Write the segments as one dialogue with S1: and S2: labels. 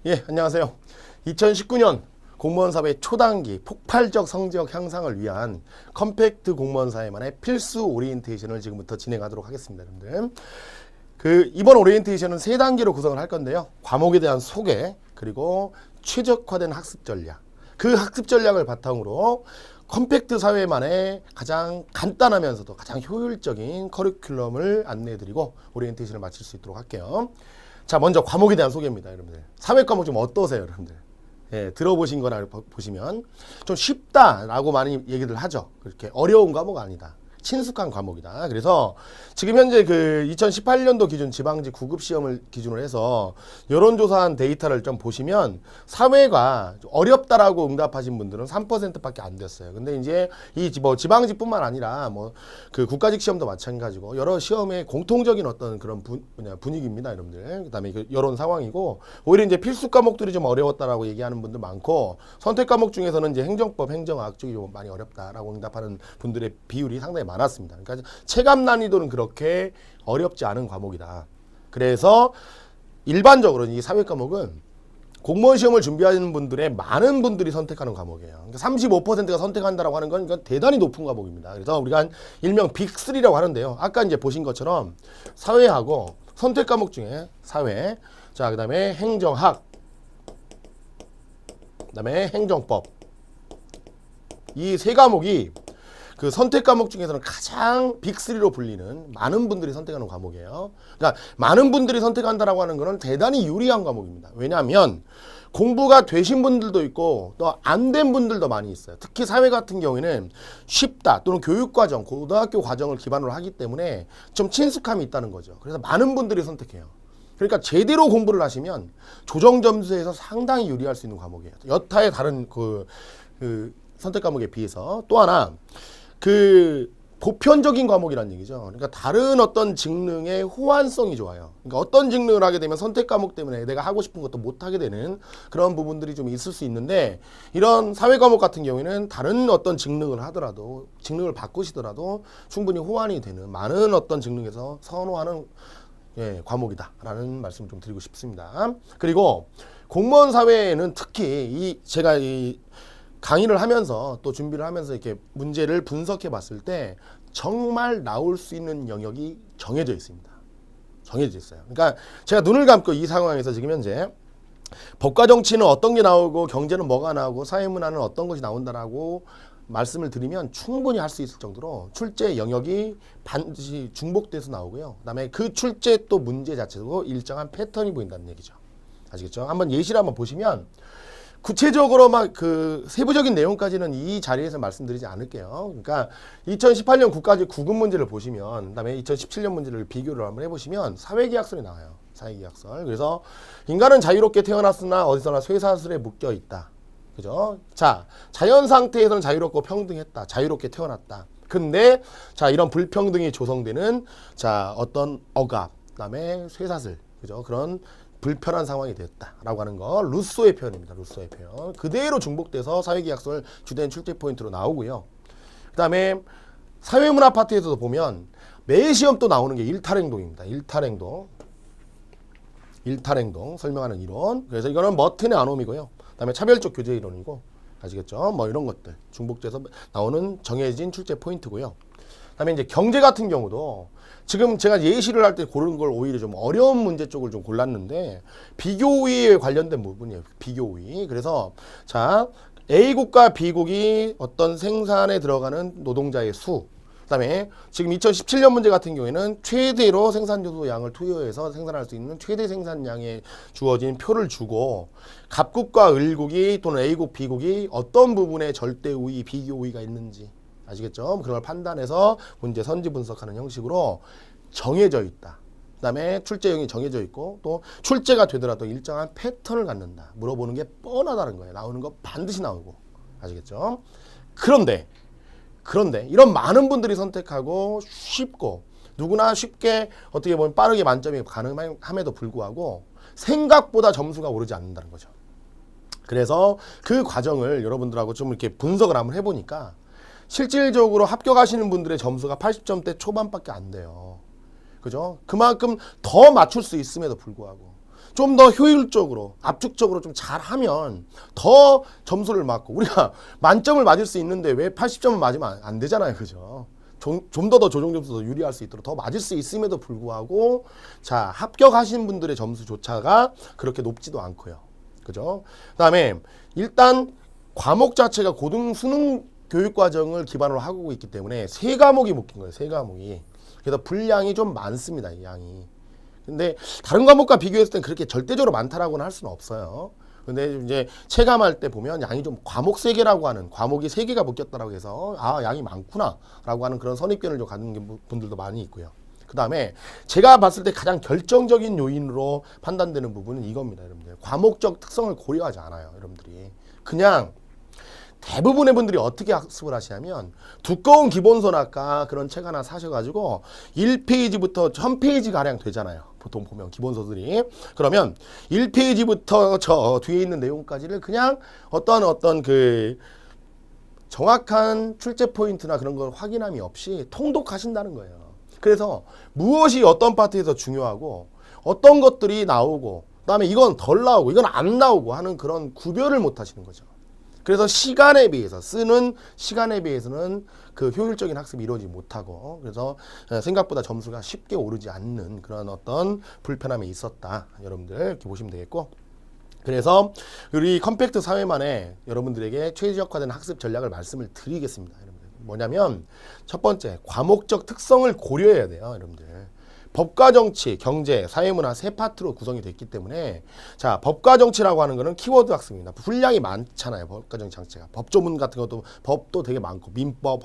S1: 예, 안녕하세요. 2019년 공무원 사회 초단기 폭발적 성적 향상을 위한 컴팩트 공무원 사회만의 필수 오리엔테이션을 지금부터 진행하도록 하겠습니다, 여러분들. 이번 오리엔테이션은 세 단계로 구성을 할 건데요. 과목에 대한 소개, 그리고 최적화된 학습 전략. 그 학습 전략을 바탕으로 컴팩트 사회만의 가장 간단하면서도 가장 효율적인 커리큘럼을 안내해드리고 오리엔테이션을 마칠 수 있도록 할게요. 자, 먼저 과목에 대한 소개입니다, 여러분들. 사회 과목 좀 어떠세요, 여러분들? 예, 들어보신 거나 보시면 좀 쉽다라고 많이 얘기들 하죠. 그렇게 어려운 과목 아니다. 친숙한 과목이다. 그래서 지금 현재 2018년도 기준 지방직 9급 시험을 기준으로 해서 여론조사한 데이터를 좀 보시면 사회가 어렵다라고 응답하신 분들은 3%밖에 안 됐어요. 근데 이제 지방직뿐만 아니라 국가직 시험도 마찬가지고 여러 시험의 공통적인 어떤 그런 분위기입니다, 여러분들. 그다음에 여론 상황이고 오히려 이제 필수 과목들이 좀 어려웠다라고 얘기하는 분들 많고 선택 과목 중에서는 이제 행정법, 행정학 쪽이 좀 많이 어렵다라고 응답하는 분들의 비율이 상당히 많았습니다. 그러니까 체감 난이도는 그렇게 어렵지 않은 과목이다. 그래서 일반적으로 이 사회 과목은 공무원 시험을 준비하는 분들의 많은 분들이 선택하는 과목이에요. 그러니까 35%가 선택한다라고 하는 건 이건 대단히 높은 과목입니다. 그래서 우리가 일명 빅3라고 하는데요. 아까 이제 보신 것처럼 사회하고 선택 과목 중에 사회, 자, 그다음에 행정학, 그다음에 행정법. 이 세 과목이 그 선택 과목 중에서는 가장 빅3로 불리는 많은 분들이 선택하는 과목이에요. 그러니까 많은 분들이 선택한다라고 하는 것은 대단히 유리한 과목입니다. 왜냐하면 공부가 되신 분들도 있고 또 안 된 분들도 많이 있어요. 특히 사회 같은 경우에는 쉽다 또는 교육과정, 고등학교 과정을 기반으로 하기 때문에 좀 친숙함이 있다는 거죠. 그래서 많은 분들이 선택해요. 그러니까 제대로 공부를 하시면 조정 점수에서 상당히 유리할 수 있는 과목이에요. 여타의 다른 선택 과목에 비해서. 또 하나 보편적인 과목이란 얘기죠. 그러니까 다른 어떤 직능의 호환성이 좋아요. 그러니까 어떤 직능을 하게 되면 선택 과목 때문에 내가 하고 싶은 것도 못 하게 되는 그런 부분들이 좀 있을 수 있는데, 이런 사회 과목 같은 경우에는 다른 어떤 직능을 하더라도, 직능을 바꾸시더라도 충분히 호환이 되는 많은 어떤 직능에서 선호하는 과목이다라는 말씀을 좀 드리고 싶습니다. 그리고 공무원 사회에는 특히 제가 강의를 하면서 또 준비를 하면서 이렇게 문제를 분석해 봤을 때 정말 나올 수 있는 영역이 정해져 있습니다. 정해져 있어요. 그러니까 제가 눈을 감고 이 상황에서 지금 현재 법과 정치는 어떤 게 나오고 경제는 뭐가 나오고 사회문화는 어떤 것이 나온다라고 말씀을 드리면 충분히 할 수 있을 정도로 출제 영역이 반드시 중복돼서 나오고요. 그다음에 그 출제 또 문제 자체도 일정한 패턴이 보인다는 얘기죠. 아시겠죠? 한번 예시를 한번 보시면 구체적으로 세부적인 내용까지는 이 자리에서 말씀드리지 않을게요. 그러니까 2018년 국가직 9급 문제를 보시면, 그다음에 2017년 문제를 비교를 한번 해보시면 사회계약설이 나와요. 사회계약설. 그래서 인간은 자유롭게 태어났으나 어디서나 쇠사슬에 묶여 있다. 그죠? 자, 자연 상태에서는 자유롭고 평등했다. 자유롭게 태어났다. 근데 자, 이런 불평등이 조성되는 어떤 억압, 그다음에 쇠사슬, 그죠? 그런 불편한 상황이 됐다라고 하는 거 루소의 표현입니다. 루소의 표현. 그대로 중복돼서 사회계약설 주된 출제 포인트로 나오고요. 그 다음에 사회문화 파트에서도 보면 매 시험 또 나오는 게 일탈행동입니다. 일탈행동 설명하는 이론. 그래서 이거는 머튼의 아놈이고요. 그 다음에 차별적 교제 이론이고, 아시겠죠? 이런 것들 중복돼서 나오는 정해진 출제 포인트고요. 그 다음에 이제 경제 같은 경우도 지금 제가 예시를 할 때 고른 걸 오히려 좀 어려운 문제 쪽을 좀 골랐는데 비교우위에 관련된 부분이에요. 비교우위. 그래서 자, A국과 B국이 어떤 생산에 들어가는 노동자의 수, 그다음에 지금 2017년 문제 같은 경우에는 최대로 생산요소 양을 투여해서 생산할 수 있는 최대 생산량에 주어진 표를 주고, 갑국과 을국이 또는 A국, B국이 어떤 부분에 절대 우위, 비교 우위가 있는지, 아시겠죠? 그런 걸 판단해서 문제 선지 분석하는 형식으로 정해져 있다. 그 다음에 출제형이 정해져 있고, 또 출제가 되더라도 일정한 패턴을 갖는다. 물어보는 게 뻔하다는 거예요. 나오는 거 반드시 나오고. 아시겠죠? 그런데 이런 많은 분들이 선택하고 쉽고 누구나 쉽게 어떻게 보면 빠르게 만점이 가능함에도 불구하고 생각보다 점수가 오르지 않는다는 거죠. 그래서 그 과정을 여러분들하고 좀 이렇게 분석을 한번 해보니까 실질적으로 합격하시는 분들의 점수가 80점대 초반밖에 안 돼요. 그죠? 그만큼 더 맞출 수 있음에도 불구하고 좀 더 효율적으로 압축적으로 좀 잘하면 더 점수를 맞고 우리가 만점을 맞을 수 있는데 왜 80점을 맞으면 안 되잖아요. 그죠? 좀 더 조정 점수도 유리할 수 있도록 더 맞을 수 있음에도 불구하고 자 합격하신 분들의 점수조차가 그렇게 높지도 않고요. 그죠? 그다음에 일단 과목 자체가 고등 수능 교육 과정을 기반으로 하고 있기 때문에 세 과목이 묶인 거예요. 세 과목이. 그래서 분량이 좀 많습니다. 이 양이. 근데 다른 과목과 비교했을 땐 그렇게 절대적으로 많다라고는 할 수는 없어요. 근데 이제 체감할 때 보면 양이 좀 과목 세 개라고 하는 과목이 세 개가 묶였다라고 해서 아 양이 많구나라고 하는 그런 선입견을 좀 갖는 분들도 많이 있고요. 그 다음에 제가 봤을 때 가장 결정적인 요인으로 판단되는 부분은 이겁니다. 여러분들 과목적 특성을 고려하지 않아요. 여러분들이 그냥 대부분의 분들이 어떻게 학습을 하시냐면 두꺼운 기본서나 아까 그런 책 하나 사셔가지고 1페이지부터 1000페이지가량 되잖아요. 보통 보면 기본서들이. 그러면 1페이지부터 저 뒤에 있는 내용까지를 그냥 어떤 그 정확한 출제 포인트나 그런 걸 확인함이 없이 통독하신다는 거예요. 그래서 무엇이 어떤 파트에서 중요하고 어떤 것들이 나오고 그다음에 이건 덜 나오고 이건 안 나오고 하는 그런 구별을 못 하시는 거죠. 그래서 시간에 비해서 쓰는 시간에 비해서는 그 효율적인 학습이 이루어지지 못하고 그래서 생각보다 점수가 쉽게 오르지 않는 그런 어떤 불편함이 있었다. 여러분들 이렇게 보시면 되겠고 그래서 우리 컴팩트 사회만에 여러분들에게 최적화된 학습 전략을 말씀을 드리겠습니다. 여러분들. 뭐냐면 첫 번째 과목적 특성을 고려해야 돼요. 여러분들. 법과 정치, 경제, 사회문화 세 파트로 구성이 됐기 때문에 자 법과 정치라고 하는 거는 키워드 학습입니다. 분량이 많잖아요. 법과 정치 자체가. 법조문 같은 것도 법도 되게 많고 민법,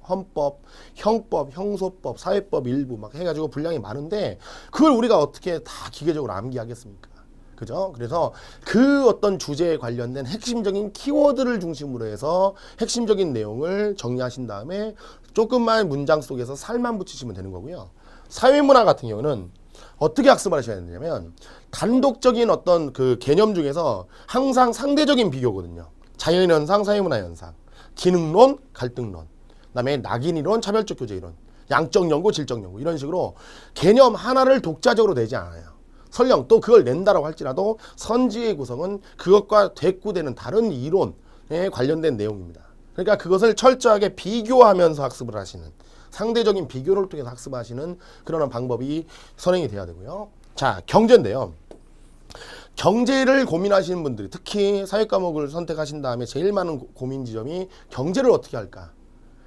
S1: 헌법, 형법, 형소법, 사회법 일부 막 해가지고 분량이 많은데 그걸 우리가 어떻게 다 기계적으로 암기하겠습니까? 그죠? 그래서 그 어떤 주제에 관련된 핵심적인 키워드를 중심으로 해서 핵심적인 내용을 정리하신 다음에 조금만 문장 속에서 살만 붙이시면 되는 거고요. 사회문화 같은 경우는 어떻게 학습을 하셔야 되냐면 단독적인 어떤 그 개념 중에서 항상 상대적인 비교거든요. 자연현상, 사회문화현상, 기능론, 갈등론, 그다음에 낙인이론, 차별적 교제이론, 양적 연구, 질적 연구 이런 식으로 개념 하나를 독자적으로 내지 않아요. 설령 또 그걸 낸다라고 할지라도 선지의 구성은 그것과 대꾸되는 다른 이론에 관련된 내용입니다. 그러니까 그것을 철저하게 비교하면서 학습을 하시는 상대적인 비교를 통해서 학습하시는 그런 방법이 선행이 돼야 되고요. 자, 경제인데요. 경제를 고민하시는 분들이 특히 사회 과목을 선택하신 다음에 제일 많은 고민 지점이 경제를 어떻게 할까?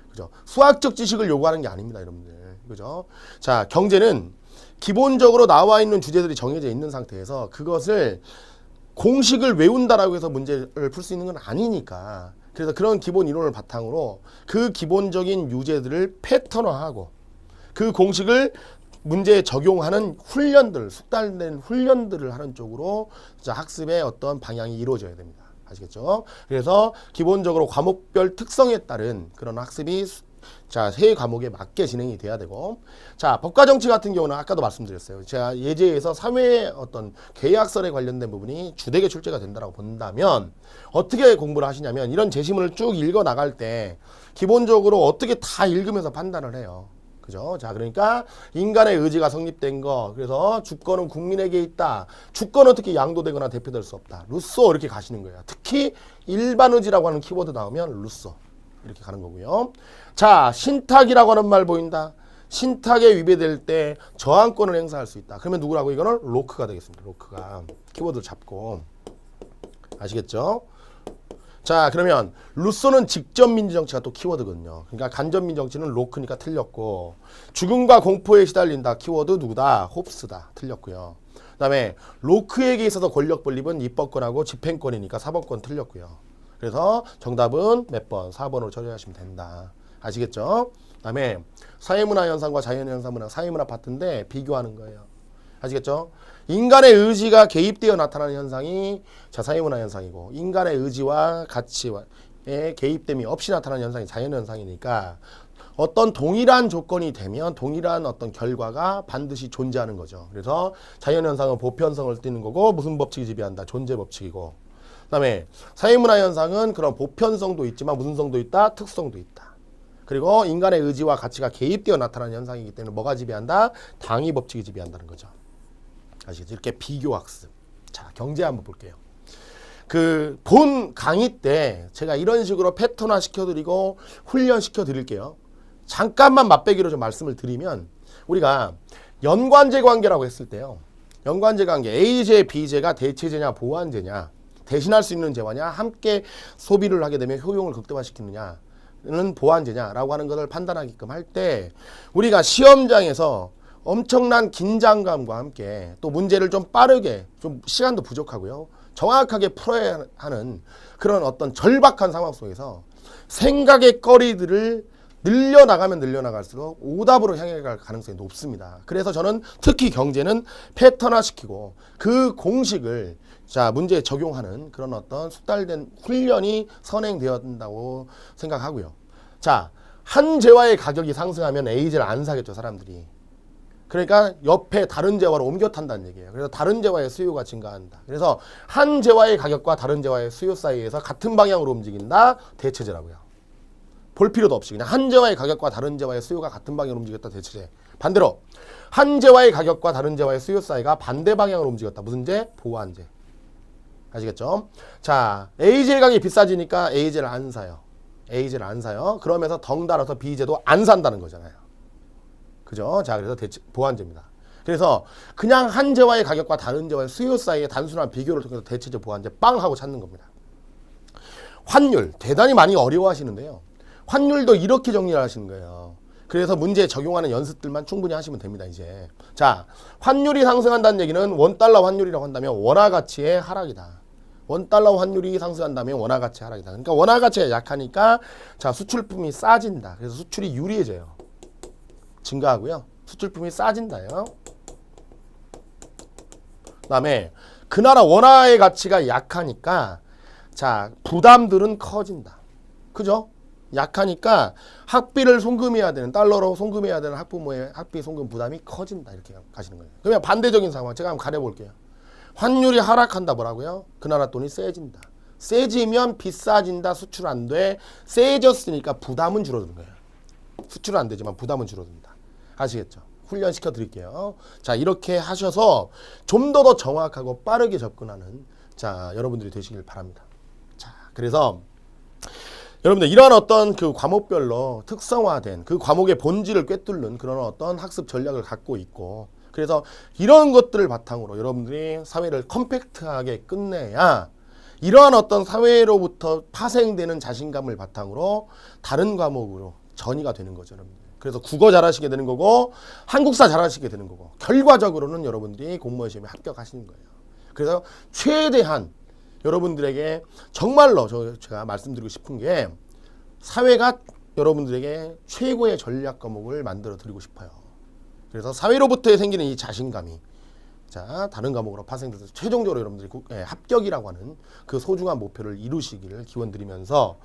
S1: 그죠? 수학적 지식을 요구하는 게 아닙니다, 여러분들. 그죠? 자, 경제는 기본적으로 나와 있는 주제들이 정해져 있는 상태에서 그것을 공식을 외운다라고 해서 문제를 풀 수 있는 건 아니니까 그래서 그런 기본 이론을 바탕으로 그 기본적인 유제들을 패턴화하고 그 공식을 문제에 적용하는 훈련들, 숙달된 훈련들을 하는 쪽으로 학습의 어떤 방향이 이루어져야 됩니다. 아시겠죠? 그래서 기본적으로 과목별 특성에 따른 그런 학습이 자, 세 과목에 맞게 진행이 돼야 되고 자, 법과 정치 같은 경우는 아까도 말씀드렸어요. 제가 예제에서 사회의 어떤 계약설에 관련된 부분이 주되게 출제가 된다고 본다면 어떻게 공부를 하시냐면 이런 제시문을 쭉 읽어 나갈 때 기본적으로 어떻게 다 읽으면서 판단을 해요. 그죠? 자, 그러니까 인간의 의지가 성립된 거. 그래서 주권은 국민에게 있다. 주권은 어떻게 양도되거나 대표될 수 없다. 루소 이렇게 가시는 거예요. 특히 일반 의지라고 하는 키워드 나오면 루소 이렇게 가는 거고요. 자, 신탁이라고 하는 말 보인다. 신탁에 위배될 때 저항권을 행사할 수 있다. 그러면 누구라고? 이거는 로크가 되겠습니다. 로크가 키워드를 잡고 아시겠죠? 자, 그러면 루소는 직접 민주정치가 또 키워드거든요. 그러니까 간접 민주정치는 로크니까 틀렸고 죽음과 공포에 시달린다. 키워드 누구다? 홉스다. 틀렸고요. 그 다음에 로크에게 있어서 권력 분립은 입법권하고 집행권이니까 사법권 틀렸고요. 그래서 정답은 몇 번? 4번으로 처리하시면 된다. 아시겠죠? 그 다음에 사회문화 현상과 자연현상 사회문화 파트인데 비교하는 거예요. 아시겠죠? 인간의 의지가 개입되어 나타나는 현상이 자 사회문화 현상이고 인간의 의지와 가치에 개입됨이 없이 나타나는 현상이 자연현상이니까 어떤 동일한 조건이 되면 동일한 어떤 결과가 반드시 존재하는 거죠. 그래서 자연현상은 보편성을 띠는 거고 무슨 법칙이 지배한다? 존재 법칙이고 그 다음에 사회문화 현상은 그런 보편성도 있지만 무슨 성도 있다? 특성도 있다. 그리고 인간의 의지와 가치가 개입되어 나타나는 현상이기 때문에 뭐가 지배한다? 당위 법칙이 지배한다는 거죠. 아시겠죠? 이렇게 비교학습. 자, 경제 한번 볼게요. 그 본 강의 때 제가 이런 식으로 패턴화 시켜드리고 훈련시켜 드릴게요. 잠깐만 맛배기로 좀 말씀을 드리면 우리가 연관제 관계라고 했을 때요. 연관제 관계 A제, B제가 대체제냐 보완제냐 대신할 수 있는 재화냐 함께 소비를 하게 되면 효용을 극대화시키느냐는 보완제냐라고 하는 것을 판단하게끔 할 때 우리가 시험장에서 엄청난 긴장감과 함께 또 문제를 좀 빠르게 좀 시간도 부족하고요. 정확하게 풀어야 하는 그런 어떤 절박한 상황 속에서 생각의 거리들을 늘려나가면 늘려나갈수록 오답으로 향해 갈 가능성이 높습니다. 그래서 저는 특히 경제는 패턴화시키고 그 공식을 자 문제에 적용하는 그런 어떤 숙달된 훈련이 선행되어야 된다고 생각하고요. 자, 한 재화의 가격이 상승하면 A제를 안 사겠죠, 사람들이. 그러니까 옆에 다른 재화로 옮겨 탄다는 얘기예요. 그래서 다른 재화의 수요가 증가한다. 그래서 한 재화의 가격과 다른 재화의 수요 사이에서 같은 방향으로 움직인다. 대체제라고요. 볼 필요도 없이 그냥 한 재화의 가격과 다른 재화의 수요가 같은 방향으로 움직였다. 대체제. 반대로 한 재화의 가격과 다른 재화의 수요 사이가 반대 방향으로 움직였다. 무슨 제? 보완제. 아시겠죠? 자, A제 가격이 비싸지니까 A제를 안 사요. A제를 안 사요. 그러면서 덩달아서 B제도 안 산다는 거잖아요. 그죠? 자, 그래서 보완제입니다. 그래서 그냥 한 재화의 가격과 다른 재화의 수요 사이의 단순한 비교를 통해서 대체제 보완제 빵 하고 찾는 겁니다. 환율 대단히 많이 어려워하시는데요. 환율도 이렇게 정리를 하시는 거예요. 그래서 문제에 적용하는 연습들만 충분히 하시면 됩니다. 이제 자, 환율이 상승한다는 얘기는 원달러 환율이라고 한다면 원화 가치의 하락이다. 원달러 환율이 상승한다면 원화 가치 하락이다. 그러니까 원화 가치가 약하니까 자, 수출품이 싸진다. 그래서 수출이 유리해져요. 증가하고요. 수출품이 싸진다요. 그다음에 그 나라 원화의 가치가 약하니까 자, 부담들은 커진다. 그죠? 약하니까 학비를 송금해야 되는 달러로 송금해야 되는 학부모의 학비 송금 부담이 커진다. 이렇게 가시는 거예요. 그러면 반대적인 상황 제가 한번 가려 볼게요. 환율이 하락한다 뭐라고요? 그 나라 돈이 세진다. 세지면 비싸진다. 수출 안 돼. 세졌으니까 부담은 줄어드는 거예요. 수출은 안 되지만 부담은 줄어든다. 아시겠죠? 훈련시켜 드릴게요. 자, 이렇게 하셔서 좀 더 정확하고 빠르게 접근하는 자, 여러분들이 되시길 바랍니다. 자, 그래서 여러분들 이러한 어떤 그 과목별로 특성화된 그 과목의 본질을 꿰뚫는 그런 어떤 학습 전략을 갖고 있고 그래서 이런 것들을 바탕으로 여러분들이 사회를 컴팩트하게 끝내야 이러한 어떤 사회로부터 파생되는 자신감을 바탕으로 다른 과목으로 전이가 되는 거죠, 여러분들. 그래서 국어 잘하시게 되는 거고 한국사 잘하시게 되는 거고 결과적으로는 여러분들이 공무원 시험에 합격하시는 거예요. 그래서 최대한 여러분들에게 정말로 제가 말씀드리고 싶은 게 사회가 여러분들에게 최고의 전략 과목을 만들어 드리고 싶어요. 그래서 사회로부터 생기는 이 자신감이 자, 다른 과목으로 파생돼서 최종적으로 여러분들이 합격이라고 하는 그 소중한 목표를 이루시기를 기원드리면서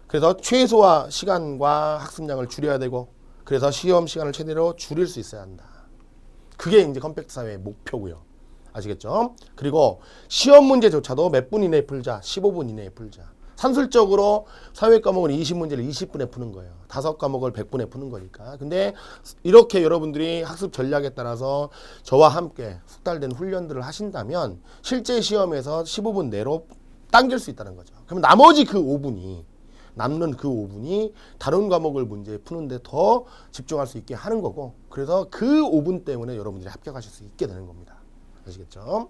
S1: 그래서 최소화 시간과 학습량을 줄여야 되고 그래서 시험 시간을 최대로 줄일 수 있어야 한다. 그게 이제 컴팩트 사회의 목표고요. 아시겠죠? 그리고 시험 문제조차도 몇 분 이내에 풀자. 15분 이내에 풀자. 산술적으로 사회 과목은 20문제를 20분에 푸는 거예요. 5과목을 100분에 푸는 거니까. 근데 이렇게 여러분들이 학습 전략에 따라서 저와 함께 숙달된 훈련들을 하신다면 실제 시험에서 15분 내로 당길 수 있다는 거죠. 그럼 나머지 그 5분이 남는 그 5분이 다른 과목을 문제 푸는데 더 집중할 수 있게 하는 거고 그래서 그 5분 때문에 여러분들이 합격하실 수 있게 되는 겁니다. 아시겠죠?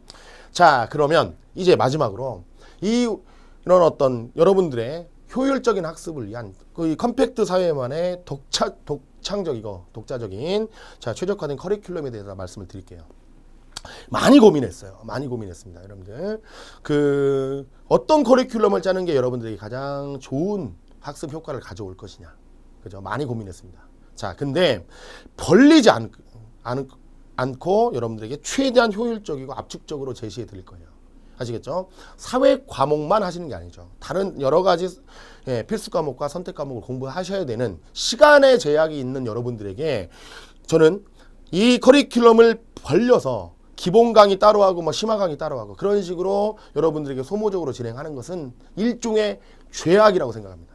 S1: 자, 그러면 이제 마지막으로 이런 어떤 여러분들의 효율적인 학습을 위한 그 컴팩트 사회만의 독자적인 자, 최적화된 커리큘럼에 대해서 말씀을 드릴게요. 많이 고민했어요. 많이 고민했습니다. 여러분들 그 어떤 커리큘럼을 짜는 게 여러분들에게 가장 좋은 학습 효과를 가져올 것이냐, 그죠? 많이 고민했습니다. 자, 근데 벌리지 않고 여러분들에게 최대한 효율적이고 압축적으로 제시해 드릴 거예요. 아시겠죠? 사회 과목만 하시는 게 아니죠. 다른 여러 가지 필수 과목과 선택 과목을 공부하셔야 되는 시간의 제약이 있는 여러분들에게 저는 이 커리큘럼을 벌려서 기본 강의 따로 하고 뭐 심화 강의 따로 하고 그런 식으로 여러분들에게 소모적으로 진행하는 것은 일종의 죄악이라고 생각합니다.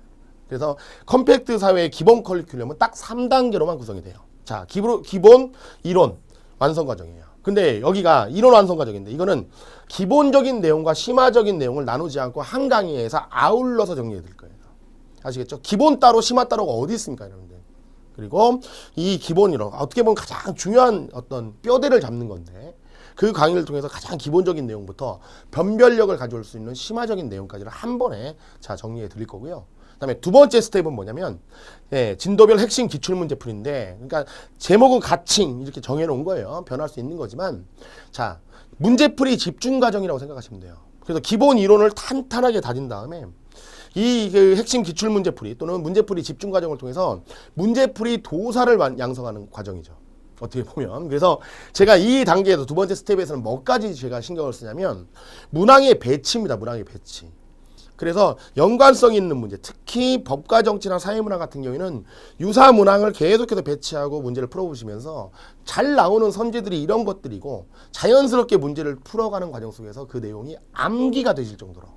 S1: 그래서 컴팩트 사회의 기본 커리큘럼은 딱 3단계로만 구성이 돼요. 자, 기본 이론 완성 과정이에요. 근데 여기가 이론 완성 과정인데 이거는 기본적인 내용과 심화적인 내용을 나누지 않고 한 강의에서 아울러서 정리해 드릴 거예요. 아시겠죠? 기본 따로 심화 따로가 어디 있습니까, 여러분들? 그리고 이 기본 이론 어떻게 보면 가장 중요한 어떤 뼈대를 잡는 건데 그 강의를 통해서 가장 기본적인 내용부터 변별력을 가져올 수 있는 심화적인 내용까지를 한 번에 자 정리해 드릴 거고요. 그다음에 두 번째 스텝은 뭐냐면 진도별 핵심 기출문제풀인데 그러니까 제목은 가칭 이렇게 정해 놓은 거예요. 변할 수 있는 거지만 자 문제풀이 집중 과정이라고 생각하시면 돼요. 그래서 기본 이론을 탄탄하게 다진 다음에 이 그 핵심 기출문제풀이 또는 문제풀이 집중 과정을 통해서 문제풀이 도사를 양성하는 과정이죠. 어떻게 보면. 그래서 제가 이 단계에서 두 번째 스텝에서는 뭐까지 제가 신경을 쓰냐면 문항의 배치입니다. 문항의 배치. 그래서 연관성 있는 문제, 특히 법과 정치나 사회문화 같은 경우에는 유사 문항을 계속해서 배치하고 문제를 풀어보시면서 잘 나오는 선지들이 이런 것들이고 자연스럽게 문제를 풀어가는 과정 속에서 그 내용이 암기가 되실 정도로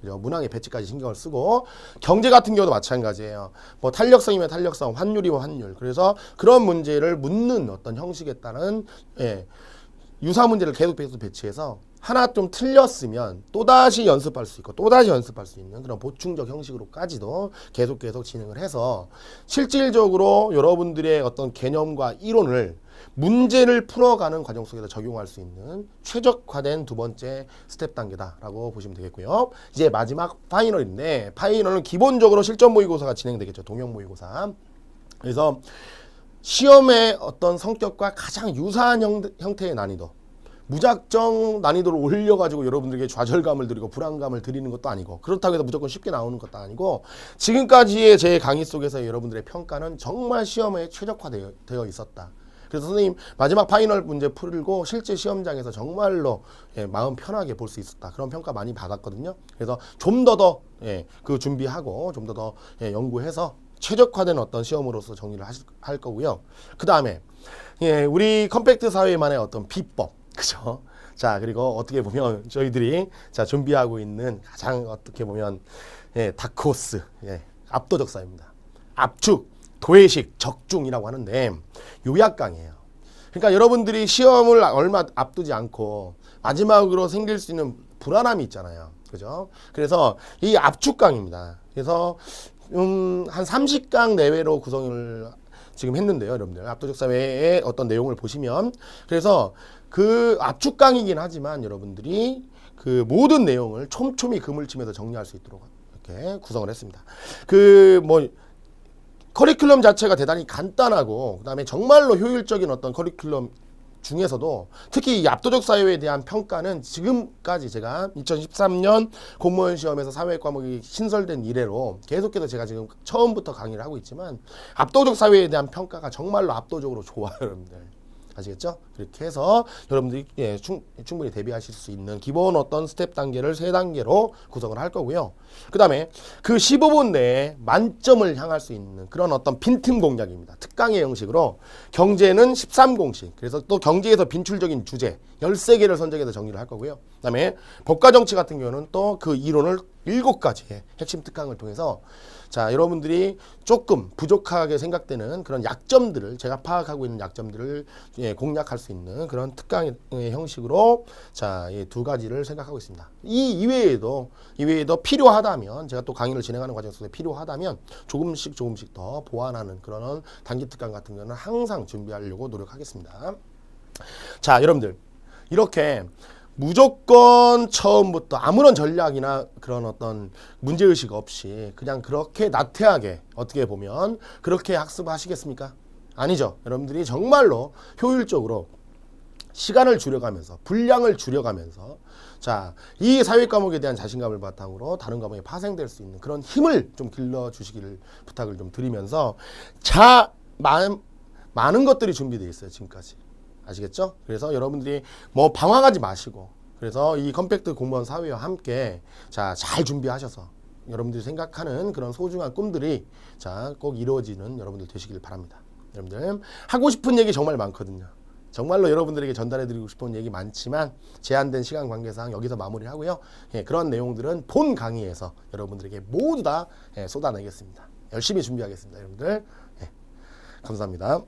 S1: 문항의 배치까지 신경을 쓰고 경제 같은 경우도 마찬가지예요. 뭐 탄력성이면 탄력성, 환율이면 환율. 그래서 그런 문제를 묻는 어떤 형식에 따른 유사 문제를 계속 배치해서 하나 좀 틀렸으면 또다시 연습할 수 있고 또다시 연습할 수 있는 그런 보충적 형식으로까지도 계속 진행을 해서 실질적으로 여러분들의 어떤 개념과 이론을 문제를 풀어가는 과정 속에서 적용할 수 있는 최적화된 두 번째 스텝 단계다라고 보시면 되겠고요. 이제 마지막 파이널인데 파이널은 기본적으로 실전 모의고사가 진행되겠죠. 동형 모의고사. 그래서 시험의 어떤 성격과 가장 유사한 형태의 난이도 무작정 난이도를 올려가지고 여러분들에게 좌절감을 드리고 불안감을 드리는 것도 아니고 그렇다고 해서 무조건 쉽게 나오는 것도 아니고 지금까지의 제 강의 속에서 여러분들의 평가는 정말 시험에 최적화되어 있었다. 그래서 선생님 마지막 파이널 문제 풀고 실제 시험장에서 정말로 마음 편하게 볼 수 있었다. 그런 평가 많이 받았거든요. 그래서 좀 더 그 준비하고 좀 더 연구해서 최적화된 어떤 시험으로서 정리를 할 거고요. 그 다음에 우리 컴팩트 사회만의 어떤 비법, 그죠? 자 그리고 어떻게 보면 저희들이 자 준비하고 있는 가장 어떻게 보면 다크호스 압도적 사회입니다. 압축, 도해식, 적중이라고 하는데 요약강이에요. 그러니까 여러분들이 시험을 얼마 앞두지 않고 마지막으로 생길 수 있는 불안함이 있잖아요. 그죠? 그래서 이 압축강입니다. 그래서 한 30강 내외로 구성을 지금 했는데요, 여러분들. 압도적 사회의 어떤 내용을 보시면 그래서 그 압축강이긴 하지만 여러분들이 그 모든 내용을 촘촘히 금을 치면서 정리할 수 있도록 이렇게 구성을 했습니다. 그 뭐 커리큘럼 자체가 대단히 간단하고 그다음에 정말로 효율적인 어떤 커리큘럼 중에서도 특히 이 압도적 사회에 대한 평가는 지금까지 제가 2013년 공무원 시험에서 사회 과목이 신설된 이래로 계속해서 제가 지금 처음부터 강의를 하고 있지만 압도적 사회에 대한 평가가 정말로 압도적으로 좋아요, 여러분들. 아시겠죠? 그렇게 해서 여러분들이 충분히 대비하실 수 있는 기본 어떤 스텝 단계를 3단계로 구성을 할 거고요. 그 다음에 그 15분 내에 만점을 향할 수 있는 그런 어떤 빈틈 공략입니다. 특강의 형식으로 경제는 13공식, 그래서 또 경제에서 빈출적인 주제 13개를 선정해서 정리를 할 거고요. 그 다음에 법과 정치 같은 경우는 또 그 이론을 7가지의 핵심 특강을 통해서 자 여러분들이 조금 부족하게 생각되는 그런 약점들을 제가 파악하고 있는 약점들을 공략할 수 있는 그런 특강의 형식으로 자 이 2가지를 생각하고 있습니다. 이 이외에도 필요하다면 제가 또 강의를 진행하는 과정 속에 필요하다면 조금씩 더 보완하는 그런 단기 특강 같은 경우는 항상 준비하려고 노력하겠습니다. 자 여러분들 이렇게 무조건 처음부터 아무런 전략이나 그런 어떤 문제의식 없이 그냥 그렇게 나태하게 어떻게 보면 그렇게 학습하시겠습니까? 아니죠. 여러분들이 정말로 효율적으로 시간을 줄여가면서 분량을 줄여가면서 자, 이 사회 과목에 대한 자신감을 바탕으로 다른 과목에 파생될 수 있는 그런 힘을 좀 길러주시기를 부탁을 좀 드리면서 많은 것들이 준비되어 있어요. 지금까지. 아시겠죠? 그래서 여러분들이 뭐 방황하지 마시고 그래서 이 컴팩트 공무원 사회와 함께 자, 잘 준비하셔서 여러분들이 생각하는 그런 소중한 꿈들이 자, 꼭 이루어지는 여러분들 되시길 바랍니다. 여러분들 하고 싶은 얘기 정말 많거든요. 정말로 여러분들에게 전달해드리고 싶은 얘기 많지만 제한된 시간 관계상 여기서 마무리하고요. 그런 내용들은 본 강의에서 여러분들에게 모두 다 쏟아내겠습니다. 열심히 준비하겠습니다. 여러분들 감사합니다.